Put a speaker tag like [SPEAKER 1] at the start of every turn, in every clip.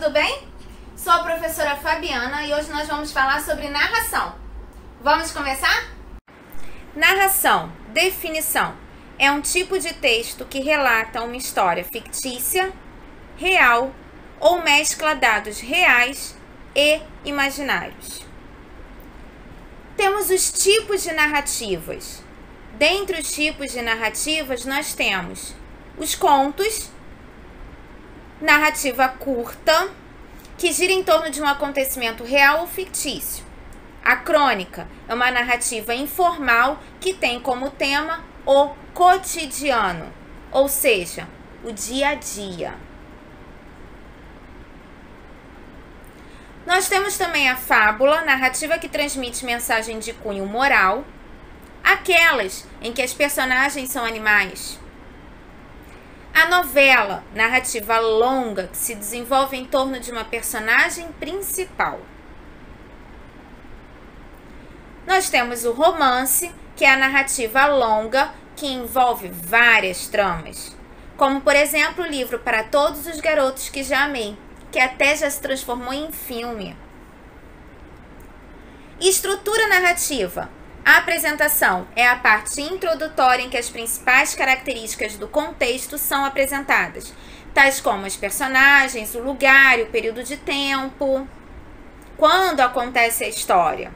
[SPEAKER 1] tudo bem? Sou a professora Fabiana e hoje nós vamos falar sobre narração. Vamos começar? Narração, definição, é um tipo de texto que relata uma história fictícia, real ou mescla dados reais e imaginários. Temos os tipos de narrativas. Dentre os tipos de narrativas, nós temos os contos, narrativa curta, que gira em torno de um acontecimento real ou fictício. A crônica é uma narrativa informal que tem como tema o cotidiano, ou seja, o dia a dia. Nós temos também a fábula, narrativa que transmite mensagem de cunho moral, aquelas em que as personagens são animais. A novela, narrativa longa que se desenvolve em torno de uma personagem principal. Nós temos o romance, que é a narrativa longa que envolve várias tramas, como por exemplo o livro Para Todos os Garotos que Já Amei, que até já se transformou em filme. Estrutura narrativa. A apresentação é a parte introdutória em que as principais características do contexto são apresentadas, tais como os personagens, o lugar e o período de tempo, quando acontece a história.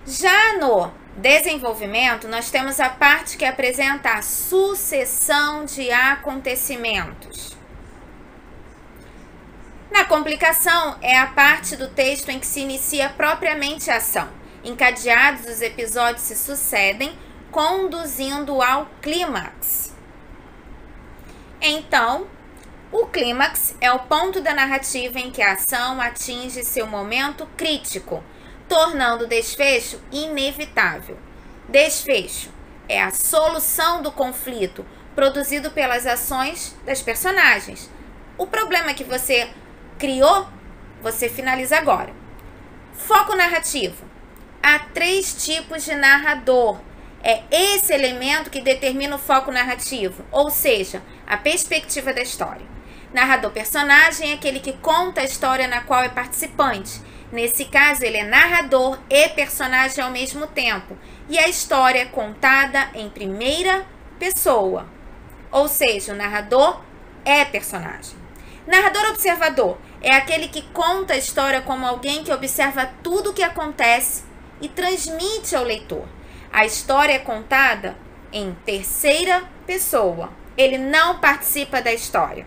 [SPEAKER 1] Já no desenvolvimento, nós temos a parte que apresenta a sucessão de acontecimentos. Na complicação, é a parte do texto em que se inicia propriamente a ação. Encadeados, os episódios se sucedem, conduzindo ao clímax. Então, o clímax é o ponto da narrativa em que a ação atinge seu momento crítico, tornando o desfecho inevitável. Desfecho é a solução do conflito produzido pelas ações das personagens. O problema que você criou, você finaliza agora. Foco narrativo. Há 3 tipos de narrador. É esse elemento que determina o foco narrativo, ou seja, a perspectiva da história. Narrador personagem é aquele que conta a história na qual é participante. Nesse caso, ele é narrador e personagem ao mesmo tempo. E a história é contada em primeira pessoa, ou seja, o narrador é personagem. Narrador observador é aquele que conta a história como alguém que observa tudo o que acontece e transmite ao leitor. A história é contada em terceira pessoa. Ele não participa da história.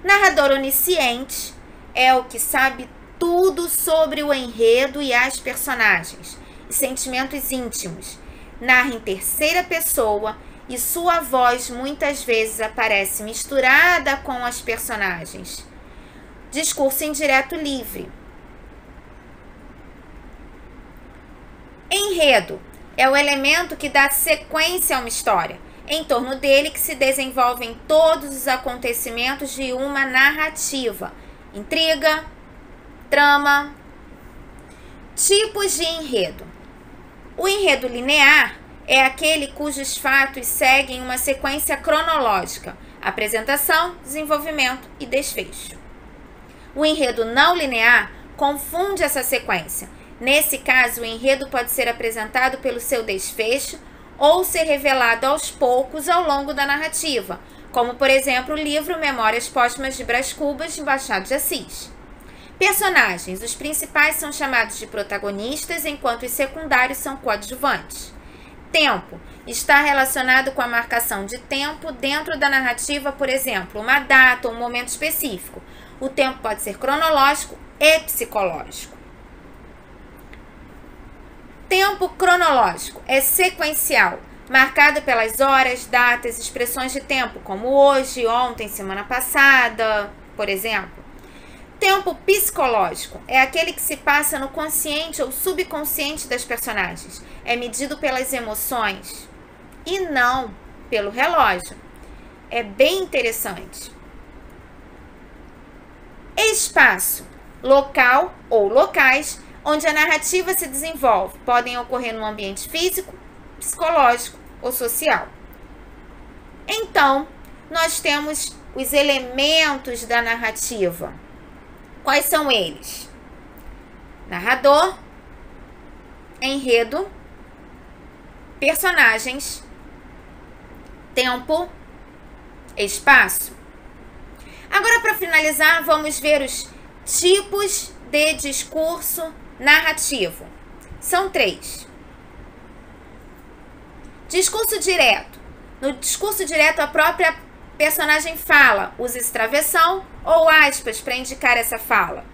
[SPEAKER 1] Narrador onisciente é o que sabe tudo sobre o enredo e as personagens e sentimentos íntimos. Narra em terceira pessoa e sua voz muitas vezes aparece misturada com as personagens. Discurso indireto livre. Enredo é o elemento que dá sequência a uma história. Em torno dele que se desenvolvem todos os acontecimentos de uma narrativa. Intriga, trama. Tipos de enredo. O enredo linear é aquele cujos fatos seguem uma sequência cronológica. Apresentação, desenvolvimento e desfecho. O enredo não linear confunde essa sequência. Nesse caso, o enredo pode ser apresentado pelo seu desfecho ou ser revelado aos poucos ao longo da narrativa, como, por exemplo, o livro Memórias Póstumas de Brás Cubas, de Machado de Assis. Personagens. Os principais são chamados de protagonistas, enquanto os secundários são coadjuvantes. Tempo. Está relacionado com a marcação de tempo dentro da narrativa, por exemplo, uma data ou um momento específico. O tempo pode ser cronológico e psicológico. Tempo cronológico é sequencial, marcado pelas horas, datas, expressões de tempo, como hoje, ontem, semana passada, por exemplo. Tempo psicológico é aquele que se passa no consciente ou subconsciente das personagens. É medido pelas emoções e não pelo relógio. É bem interessante. Espaço, local ou locais onde a narrativa se desenvolve. Podem ocorrer no ambiente físico, psicológico ou social. Então, nós temos os elementos da narrativa. Quais são eles? Narrador, enredo, personagens, tempo, espaço. Agora, para finalizar, vamos ver os tipos de discurso narrativo. São 3. Discurso direto. No discurso direto, a própria personagem fala, usa-se travessão ou aspas para indicar essa fala.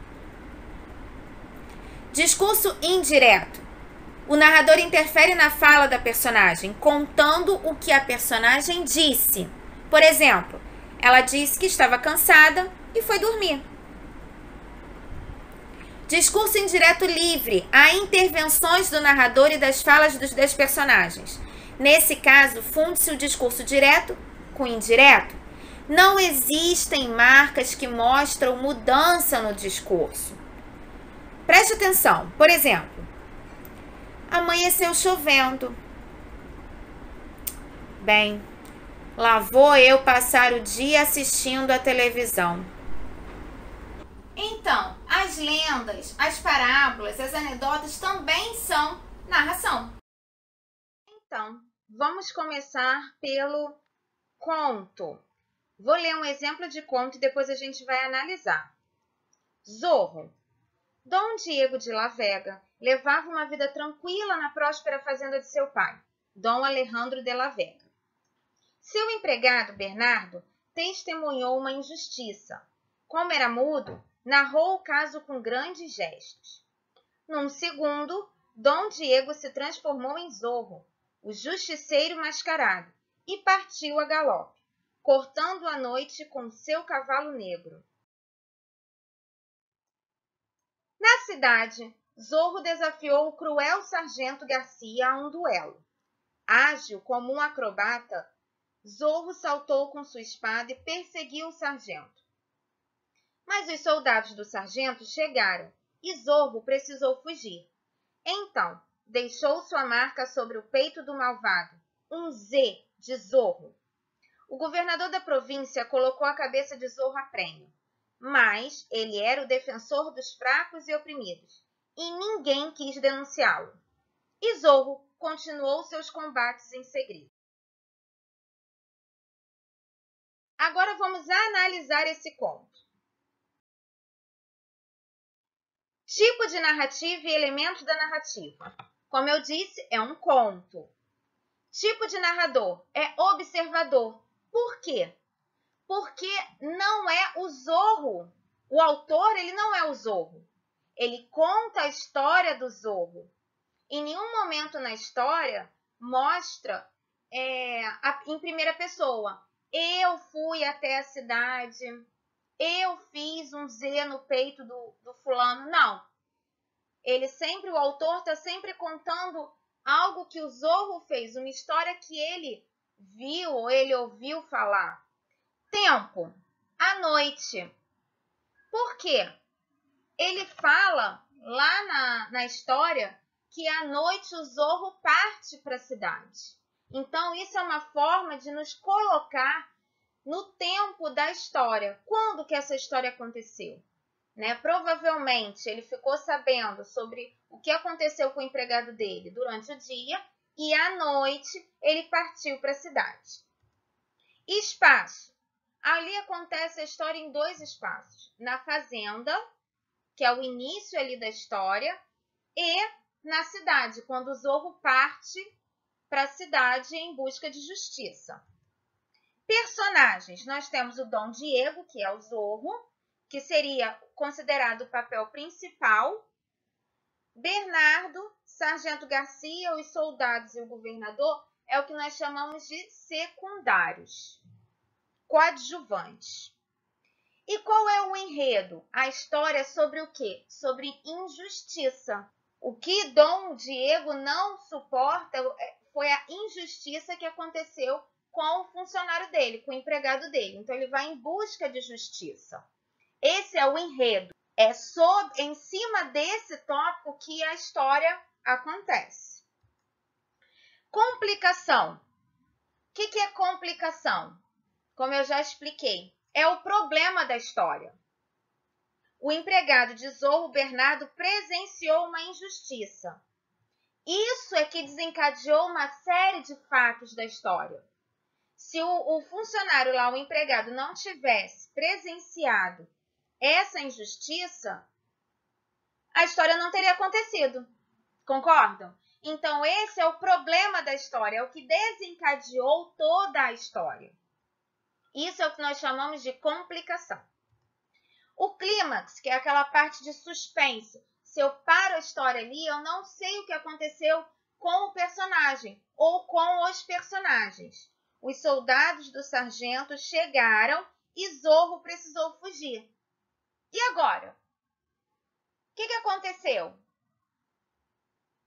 [SPEAKER 1] Discurso indireto. O narrador interfere na fala da personagem, contando o que a personagem disse. Por exemplo, ela disse que estava cansada e foi dormir. Discurso indireto livre. Há intervenções do narrador e das falas das personagens. Nesse caso, funde-se o discurso direto com indireto. Não existem marcas que mostram mudança no discurso. Preste atenção. Por exemplo, amanheceu chovendo. Bem, lá vou eu passar o dia assistindo a televisão. Então, as lendas, as parábolas, as anedotas também são narração. Então, vamos começar pelo conto. Vou ler um exemplo de conto e depois a gente vai analisar. Zorro. Dom Diego de La Vega levava uma vida tranquila na próspera fazenda de seu pai, Dom Alejandro de La Vega. Seu empregado, Bernardo, testemunhou uma injustiça. Como era mudo, narrou o caso com grandes gestos. Num segundo, Dom Diego se transformou em Zorro, o justiceiro mascarado, e partiu a galope, cortando a noite com seu cavalo negro. Na cidade, Zorro desafiou o cruel sargento Garcia a um duelo. Ágil como um acrobata, Zorro saltou com sua espada e perseguiu o sargento. Mas os soldados do sargento chegaram e Zorro precisou fugir. Então, deixou sua marca sobre o peito do malvado, um Z de Zorro. O governador da província colocou a cabeça de Zorro a prêmio, mas ele era o defensor dos fracos e oprimidos, e ninguém quis denunciá-lo. E Zorro continuou seus combates em segredo. Agora vamos analisar esse conto. Tipo de narrativa e elementos da narrativa. Como eu disse, é um conto. Tipo de narrador é observador. Por quê? Porque não é o Zorro. O autor, ele não é o Zorro. Ele conta a história do Zorro. Em nenhum momento na história mostra em primeira pessoa. Eu fui até a cidade, eu fiz um Z no peito do fulano. Não. O autor está sempre contando algo que o Zorro fez, uma história que ele viu ou ele ouviu falar. Tempo, à noite. Por quê? Ele fala lá na história que à noite o Zorro parte para a cidade. Então, isso é uma forma de nos colocar no tempo da história. Quando que essa história aconteceu? Provavelmente, ele ficou sabendo sobre o que aconteceu com o empregado dele durante o dia e à noite ele partiu para a cidade. Espaço. Ali acontece a história em 2 espaços. Na fazenda, que é o início ali da história, e na cidade, quando o Zorro parte para a cidade em busca de justiça. Personagens. Nós temos o Dom Diego, que é o Zorro, que seria considerado o papel principal. Bernardo, Sargento Garcia, os soldados e o governador é o que nós chamamos de secundários, coadjuvantes. E qual é o enredo? A história é sobre o quê? Sobre injustiça. O que Dom Diego não suporta foi a injustiça que aconteceu com o funcionário dele, com o empregado dele. Então, ele vai em busca de justiça. Esse é o enredo. É em cima desse tópico que a história acontece. Complicação. O que é complicação? Como eu já expliquei, é o problema da história. O empregado de Zorro, Bernardo, presenciou uma injustiça. Isso é que desencadeou uma série de fatos da história. Se o funcionário lá, o empregado, não tivesse presenciado essa injustiça, a história não teria acontecido. Concordam? Então, esse é o problema da história, é o que desencadeou toda a história. Isso é o que nós chamamos de complicação. O clímax, que é aquela parte de suspense. Se eu paro a história ali, eu não sei o que aconteceu com o personagem ou com os personagens. Os soldados do sargento chegaram e Zorro precisou fugir. E agora? O que aconteceu?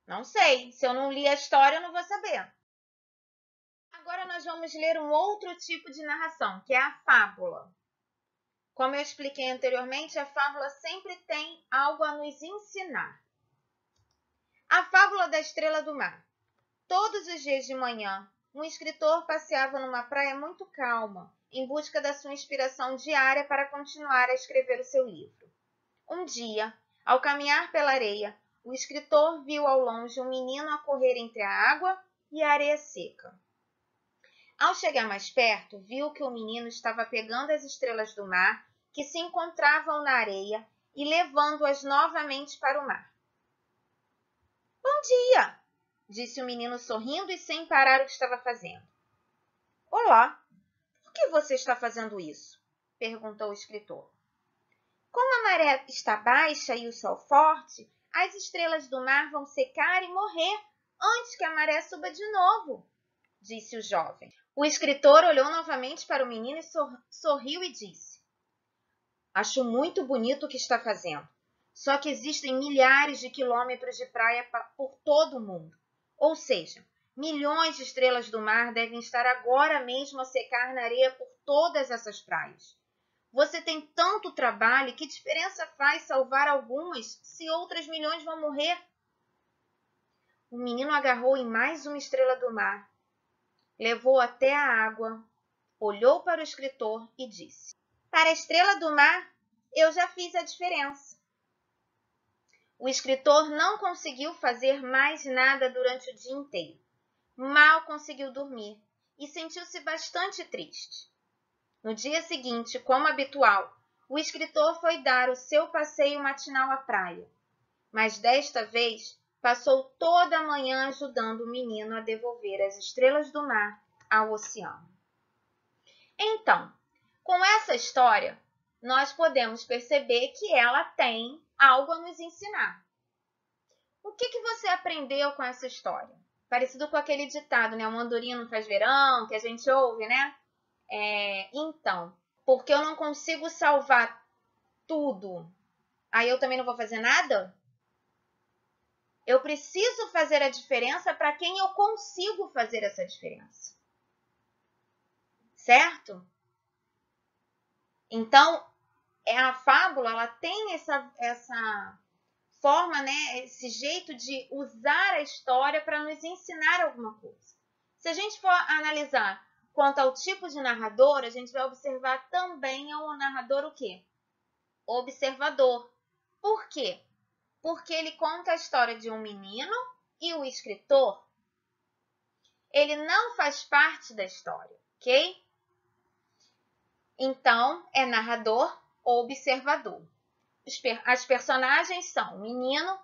[SPEAKER 1] Não sei. Se eu não li a história, eu não vou saber. Agora nós vamos ler um outro tipo de narração, que é a fábula. Como eu expliquei anteriormente, a fábula sempre tem algo a nos ensinar. A fábula da estrela do mar. Todos os dias de manhã, um escritor passeava numa praia muito calma, em busca da sua inspiração diária para continuar a escrever o seu livro. Um dia, ao caminhar pela areia, o escritor viu ao longe um menino a correr entre a água e a areia seca. Ao chegar mais perto, viu que o menino estava pegando as estrelas do mar que se encontravam na areia e levando-as novamente para o mar. Bom dia, disse o menino sorrindo e sem parar o que estava fazendo. Olá, por que você está fazendo isso? Perguntou o escritor. Como a maré está baixa e o sol forte, as estrelas do mar vão secar e morrer antes que a maré suba de novo, disse o jovem. O escritor olhou novamente para o menino e sorriu e disse: Acho muito bonito o que está fazendo. Só que existem milhares de quilômetros de praia por todo o mundo. Ou seja, milhões de estrelas do mar devem estar agora mesmo a secar na areia por todas essas praias. Você tem tanto trabalho, que diferença faz salvar algumas se outras milhões vão morrer? O menino agarrou em mais uma estrela do mar, levou até a água, olhou para o escritor e disse: Para a estrela do mar, eu já fiz a diferença. O escritor não conseguiu fazer mais nada durante o dia inteiro. Mal conseguiu dormir e sentiu-se bastante triste. No dia seguinte, como habitual, o escritor foi dar o seu passeio matinal à praia. Mas desta vez, passou toda a manhã ajudando o menino a devolver as estrelas do mar ao oceano. Então, com essa história, nós podemos perceber que ela tem algo a nos ensinar. O que você aprendeu com essa história? Parecido com aquele ditado, né? O andorinha não faz verão, que a gente ouve, né? Então, porque eu não consigo salvar tudo, aí eu também não vou fazer nada? Eu preciso fazer a diferença para quem eu consigo fazer essa diferença. Certo? Então, a fábula, ela tem essa forma, né, esse jeito de usar a história para nos ensinar alguma coisa. Se a gente for analisar quanto ao tipo de narrador, a gente vai observar também ao narrador o quê? Observador. Por quê? Porque ele conta a história de um menino e o escritor, ele não faz parte da história, ok? Então, é narrador ou observador. As personagens são o menino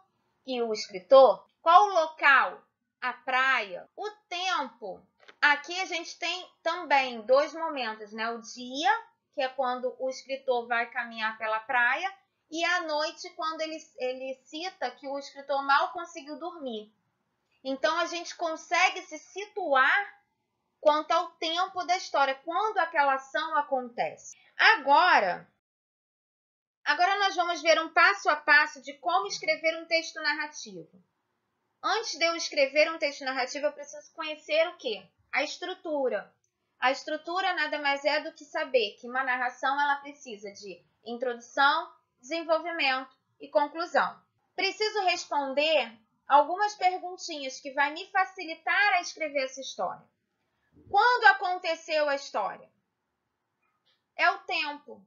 [SPEAKER 1] e o escritor. Qual o local? A praia. O tempo. Aqui a gente tem também dois momentos, né? O dia, que é quando o escritor vai caminhar pela praia, e a noite, quando ele cita que o escritor mal conseguiu dormir. Então, a gente consegue se situar quanto ao tempo da história, quando aquela ação acontece. Agora nós vamos ver um passo a passo de como escrever um texto narrativo. Antes de eu escrever um texto narrativo, eu preciso conhecer o quê? A estrutura. A estrutura nada mais é do que saber que uma narração ela precisa de introdução, desenvolvimento e conclusão. Preciso responder algumas perguntinhas que vai me facilitar a escrever essa história. Quando aconteceu a história? é o tempo.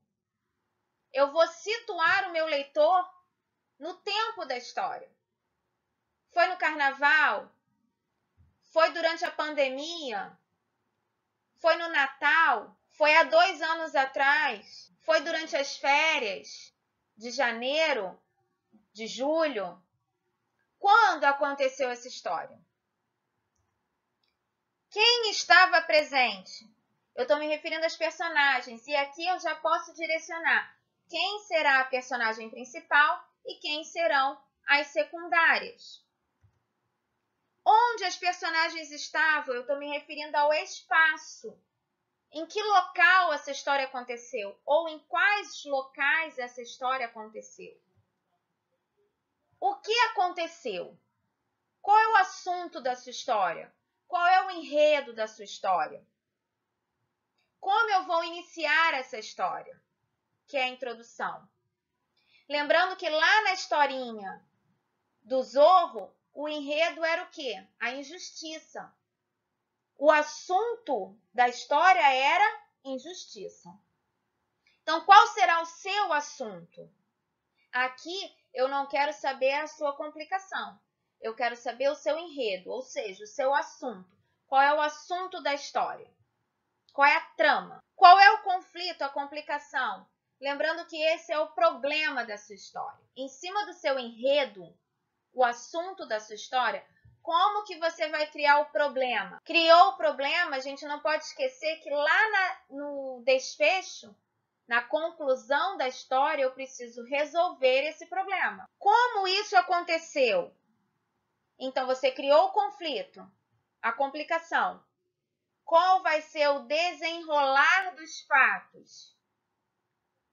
[SPEAKER 1] Eu vou situar o meu leitor no tempo da história. Foi no carnaval? Foi durante a pandemia? Foi no Natal? Foi há 2 anos atrás? Foi durante as férias de janeiro, de julho? Quando aconteceu essa história? Quem estava presente? Eu estou me referindo aos personagens, e aqui eu já posso direcionar quem será a personagem principal e quem serão as secundárias. Onde as personagens estavam, eu estou me referindo ao espaço. Em que local essa história aconteceu? Ou em quais locais essa história aconteceu? O que aconteceu? Qual é o assunto da sua história? Qual é o enredo da sua história? Como eu vou iniciar essa história? Que é a introdução. Lembrando que lá na historinha do Zorro, o enredo era o quê? A injustiça. O assunto da história era injustiça. Então, qual será o seu assunto? Aqui, eu não quero saber a sua complicação. Eu quero saber o seu enredo, ou seja, o seu assunto. Qual é o assunto da história? Qual é a trama? Qual é o conflito, a complicação? Lembrando que esse é o problema da sua história. Em cima do seu enredo, o assunto da sua história, como que você vai criar o problema? Criou o problema, a gente não pode esquecer que lá no desfecho, na conclusão da história, eu preciso resolver esse problema. Como isso aconteceu? Então, você criou o conflito, a complicação. Qual vai ser o desenrolar dos fatos?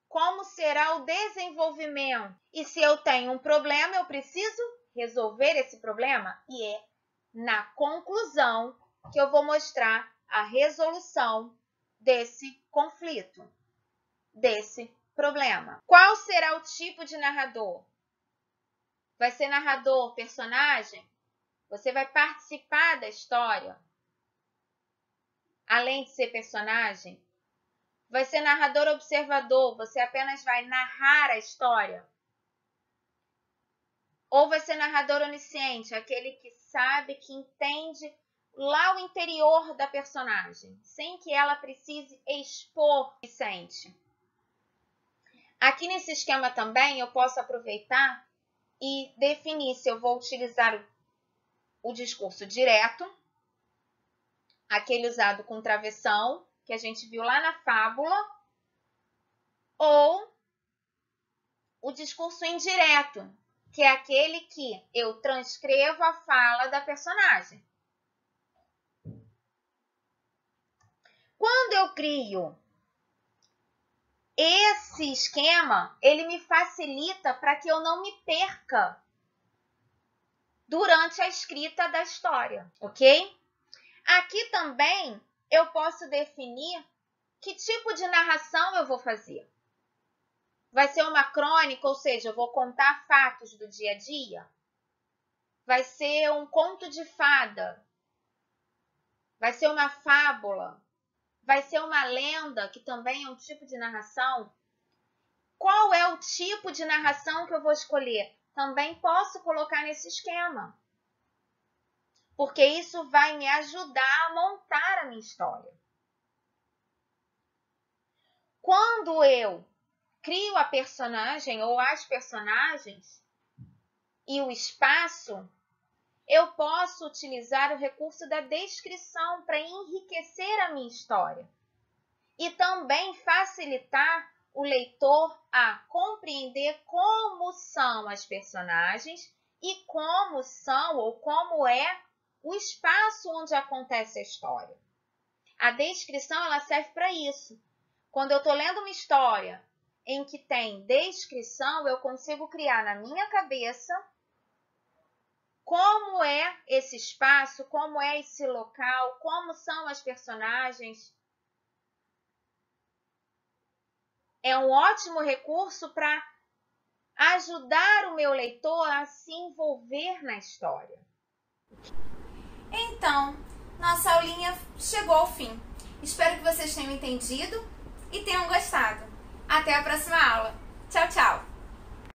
[SPEAKER 1] Como será o desenvolvimento? E se eu tenho um problema, eu preciso resolver esse problema? E é na conclusão que eu vou mostrar a resolução desse conflito, desse problema. Qual será o tipo de narrador? Vai ser narrador, personagem? Você vai participar da história, além de ser personagem? Vai ser narrador observador, você apenas vai narrar a história? Ou vai ser narrador onisciente, aquele que sabe, que entende lá o interior da personagem, sem que ela precise expor o que sente? Aqui nesse esquema também eu posso aproveitar e definir se eu vou utilizar o discurso direto, aquele usado com travessão, que a gente viu lá na fábula, ou o discurso indireto, que é aquele que eu transcrevo a fala da personagem. Quando eu crio esse esquema, ele me facilita para que eu não me perca durante a escrita da história, ok? Aqui também eu posso definir que tipo de narração eu vou fazer. Vai ser uma crônica, ou seja, eu vou contar fatos do dia a dia? Vai ser um conto de fada? Vai ser uma fábula? Vai ser uma lenda, que também é um tipo de narração? Qual é o tipo de narração que eu vou escolher? Também posso colocar nesse esquema, porque isso vai me ajudar a montar a minha história. Quando eu crio a personagem ou as personagens e o espaço, eu posso utilizar o recurso da descrição para enriquecer a minha história e também facilitar o leitor a compreender como são as personagens e como são ou como é o espaço onde acontece a história. A descrição ela serve para isso. Quando eu estou lendo uma história em que tem descrição, eu consigo criar na minha cabeça como é esse espaço, como é esse local, como são as personagens. É um ótimo recurso para ajudar o meu leitor a se envolver na história. Então, nossa aulinha chegou ao fim. Espero que vocês tenham entendido e tenham gostado. Até a próxima aula. Tchau, tchau!